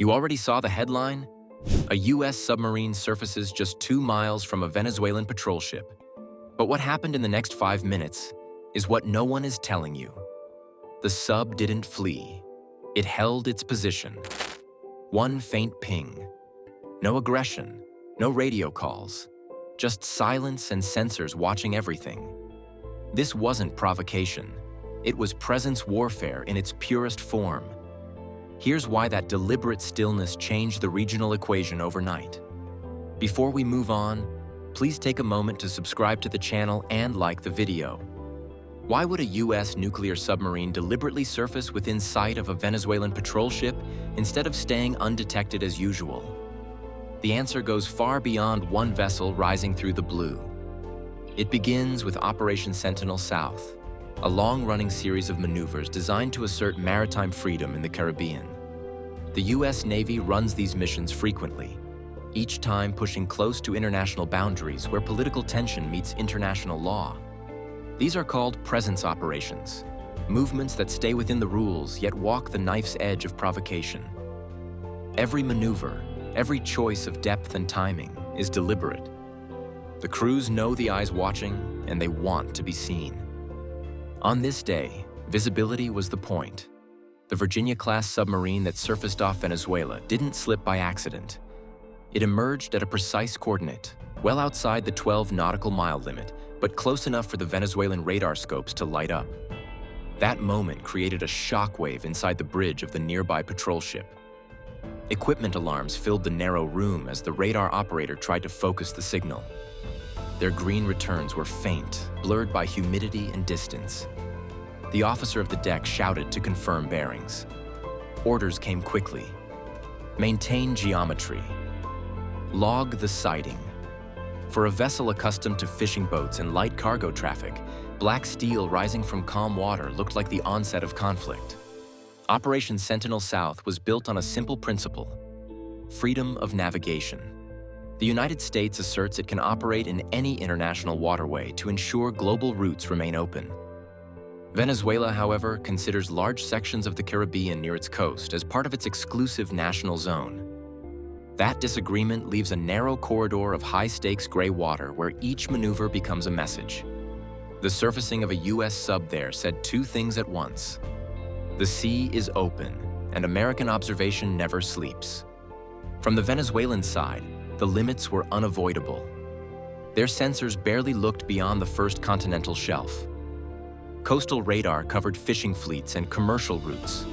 You already saw the headline? A U.S. submarine surfaces just 2 miles from a Venezuelan patrol ship. But what happened in the next 5 minutes is what no one is telling you. The sub didn't flee. It held its position. One faint ping. No aggression, no radio calls. Just silence and sensors watching everything. This wasn't provocation. It was presence warfare in its purest form. Here's why that deliberate stillness changed the regional equation overnight. Before we move on, please take a moment to subscribe to the channel and like the video. Why would a U.S. nuclear submarine deliberately surface within sight of a Venezuelan patrol ship instead of staying undetected as usual? The answer goes far beyond one vessel rising through the blue. It begins with Operation Sentinel South, a long-running series of maneuvers designed to assert maritime freedom in the Caribbean. The U.S. Navy runs these missions frequently, each time pushing close to international boundaries where political tension meets international law. These are called presence operations, movements that stay within the rules yet walk the knife's edge of provocation. Every maneuver, every choice of depth and timing is deliberate. The crews know the eyes watching, and they want to be seen. On this day, visibility was the point. The Virginia-class submarine that surfaced off Venezuela didn't slip by accident. It emerged at a precise coordinate, well outside the 12 nautical mile limit, but close enough for the Venezuelan radar scopes to light up. That moment created a shockwave inside the bridge of the nearby patrol ship. Equipment alarms filled the narrow room as the radar operator tried to focus the signal. Their green returns were faint, blurred by humidity and distance. The officer of the deck shouted to confirm bearings. Orders came quickly. Maintain geometry. Log the sighting. For a vessel accustomed to fishing boats and light cargo traffic, black steel rising from calm water looked like the onset of conflict. Operation Sentinel South was built on a simple principle: freedom of navigation. The United States asserts it can operate in any international waterway to ensure global routes remain open. Venezuela, however, considers large sections of the Caribbean near its coast as part of its exclusive national zone. That disagreement leaves a narrow corridor of high-stakes gray water where each maneuver becomes a message. The surfacing of a U.S. sub there said two things at once. The sea is open, and American observation never sleeps. From the Venezuelan side, the limits were unavoidable. Their sensors barely looked beyond the first continental shelf. Coastal radar covered fishing fleets and commercial routes,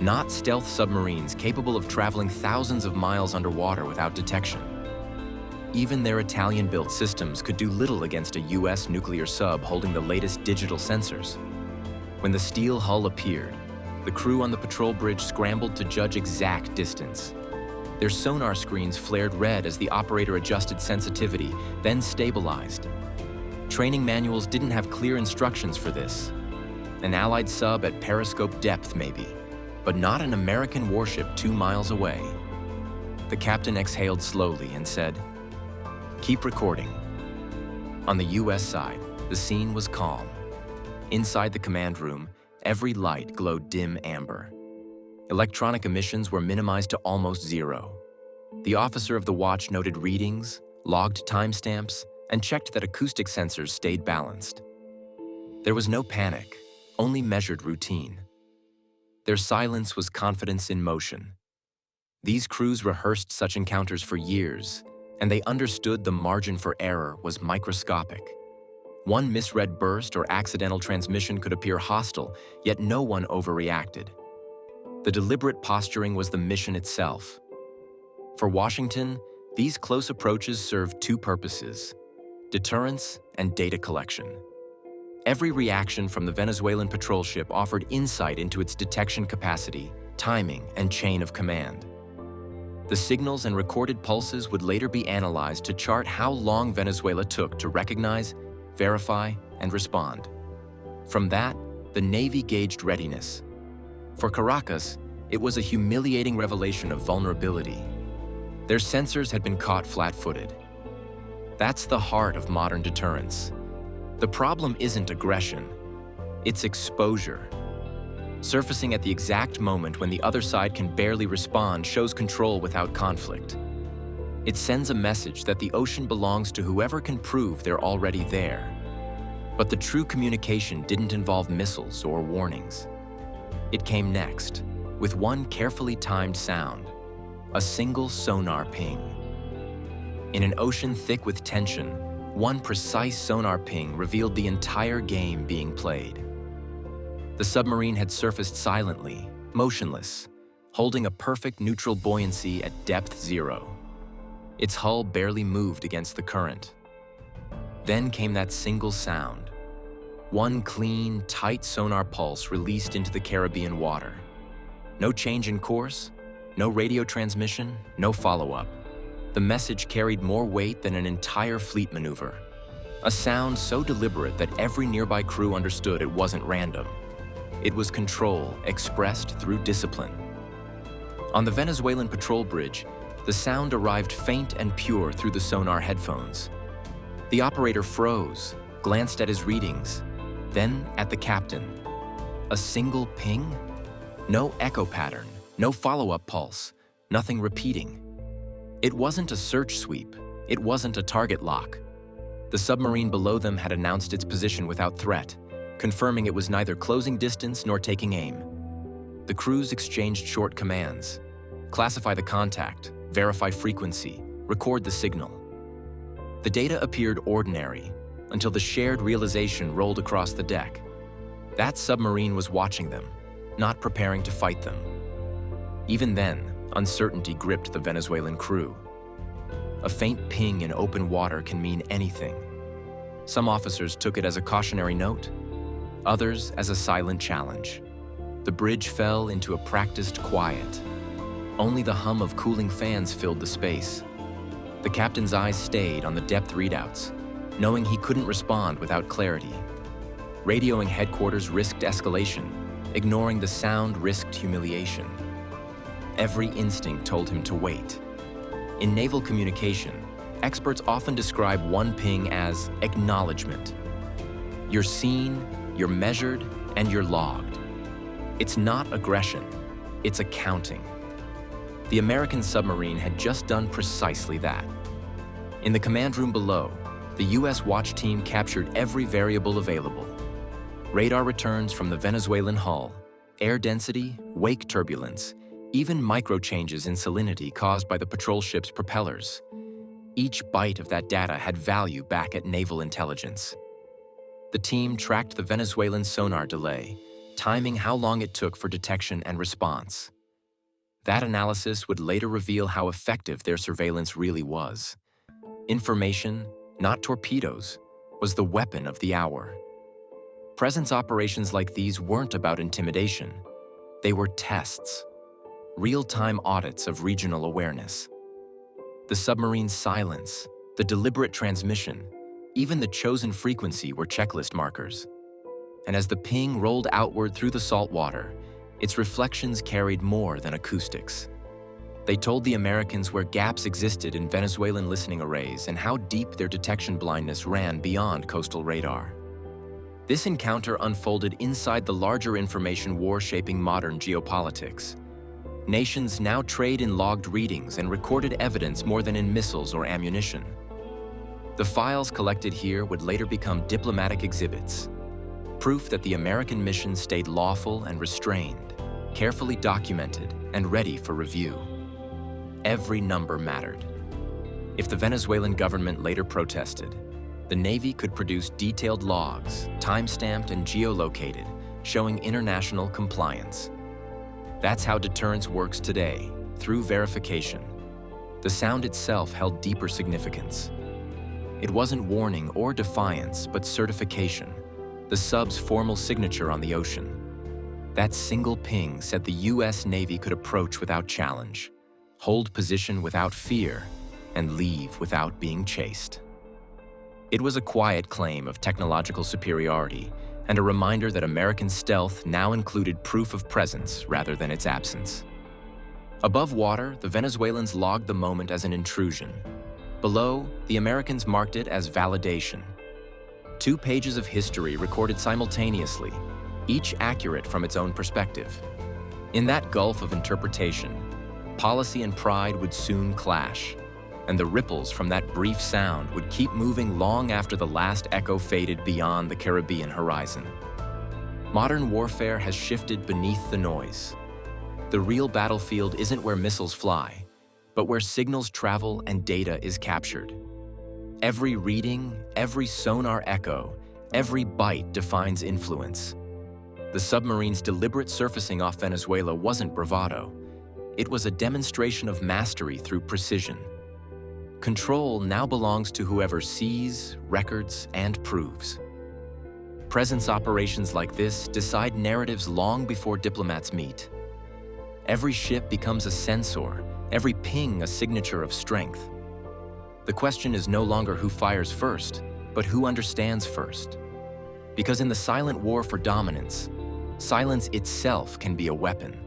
not stealth submarines capable of traveling thousands of miles underwater without detection. Even their Italian-built systems could do little against a U.S. nuclear sub holding the latest digital sensors. When the steel hull appeared, the crew on the patrol bridge scrambled to judge exact distance. Their sonar screens flared red as the operator adjusted sensitivity, then stabilized. Training manuals didn't have clear instructions for this. An Allied sub at periscope depth, maybe, but not an American warship 2 miles away. The captain exhaled slowly and said, "Keep recording." On the U.S. side, the scene was calm. Inside the command room, every light glowed dim amber. Electronic emissions were minimized to almost zero. The officer of the watch noted readings, logged timestamps, and checked that acoustic sensors stayed balanced. There was no panic, only measured routine. Their silence was confidence in motion. These crews rehearsed such encounters for years, and they understood the margin for error was microscopic. One misread burst or accidental transmission could appear hostile, yet no one overreacted. The deliberate posturing was the mission itself. For Washington, these close approaches served two purposes: deterrence and data collection. Every reaction from the Venezuelan patrol ship offered insight into its detection capacity, timing, and chain of command. The signals and recorded pulses would later be analyzed to chart how long Venezuela took to recognize, verify, and respond. From that, the Navy gauged readiness. For Caracas, it was a humiliating revelation of vulnerability. Their sensors had been caught flat-footed. That's the heart of modern deterrence. The problem isn't aggression, it's exposure. Surfacing at the exact moment when the other side can barely respond shows control without conflict. It sends a message that the ocean belongs to whoever can prove they're already there. But the true communication didn't involve missiles or warnings. It came next, with one carefully timed sound, a single sonar ping. In an ocean thick with tension, one precise sonar ping revealed the entire game being played. The submarine had surfaced silently, motionless, holding a perfect neutral buoyancy at depth 0. Its hull barely moved against the current. Then came that single sound. One clean, tight sonar pulse released into the Caribbean water. No change in course, no radio transmission, no follow-up. The message carried more weight than an entire fleet maneuver. A sound so deliberate that every nearby crew understood it wasn't random. It was control expressed through discipline. On the Venezuelan patrol bridge, the sound arrived faint and pure through the sonar headphones. The operator froze, glanced at his readings, then at the captain. A single ping? No echo pattern, no follow-up pulse, nothing repeating. It wasn't a search sweep, it wasn't a target lock. The submarine below them had announced its position without threat, confirming it was neither closing distance nor taking aim. The crews exchanged short commands. Classify the contact, verify frequency, record the signal. The data appeared ordinary until the shared realization rolled across the deck. That submarine was watching them, not preparing to fight them. Even then, uncertainty gripped the Venezuelan crew. A faint ping in open water can mean anything. Some officers took it as a cautionary note, others as a silent challenge. The bridge fell into a practiced quiet. Only the hum of cooling fans filled the space. The captain's eyes stayed on the depth readouts, knowing he couldn't respond without clarity. Radioing headquarters risked escalation. Ignoring the sound risked humiliation. Every instinct told him to wait. In naval communication, experts often describe one ping as acknowledgement. You're seen, you're measured, and you're logged. It's not aggression, it's accounting. The American submarine had just done precisely that. In the command room below, the U.S. watch team captured every variable available. Radar returns from the Venezuelan hull, air density, wake turbulence, even micro-changes in salinity caused by the patrol ship's propellers. Each byte of that data had value back at naval intelligence. The team tracked the Venezuelan sonar delay, timing how long it took for detection and response. That analysis would later reveal how effective their surveillance really was. Information, not torpedoes, was the weapon of the hour. Presence operations like these weren't about intimidation. They were tests, real-time audits of regional awareness. The submarine's silence, the deliberate transmission, even the chosen frequency were checklist markers. And as the ping rolled outward through the salt water, its reflections carried more than acoustics. They told the Americans where gaps existed in Venezuelan listening arrays and how deep their detection blindness ran beyond coastal radar. This encounter unfolded inside the larger information war shaping modern geopolitics. Nations now trade in logged readings and recorded evidence more than in missiles or ammunition. The files collected here would later become diplomatic exhibits, proof that the American mission stayed lawful and restrained, carefully documented and ready for review. Every number mattered. If the Venezuelan government later protested, the Navy could produce detailed logs, time-stamped and geolocated, showing international compliance. That's how deterrence works today, through verification. The sound itself held deeper significance. It wasn't warning or defiance, but certification, the sub's formal signature on the ocean. That single ping said the U.S. Navy could approach without challenge, hold position without fear, and leave without being chased. It was a quiet claim of technological superiority and a reminder that American stealth now included proof of presence rather than its absence. Above water, the Venezuelans logged the moment as an intrusion. Below, the Americans marked it as validation. 2 pages of history recorded simultaneously, each accurate from its own perspective. In that gulf of interpretation, policy and pride would soon clash, and the ripples from that brief sound would keep moving long after the last echo faded beyond the Caribbean horizon. Modern warfare has shifted beneath the noise. The real battlefield isn't where missiles fly, but where signals travel and data is captured. Every reading, every sonar echo, every byte defines influence. The submarine's deliberate surfacing off Venezuela wasn't bravado. It was a demonstration of mastery through precision. Control now belongs to whoever sees, records, and proves. Presence operations like this decide narratives long before diplomats meet. Every ship becomes a sensor, every ping a signature of strength. The question is no longer who fires first, but who understands first. Because in the silent war for dominance, silence itself can be a weapon.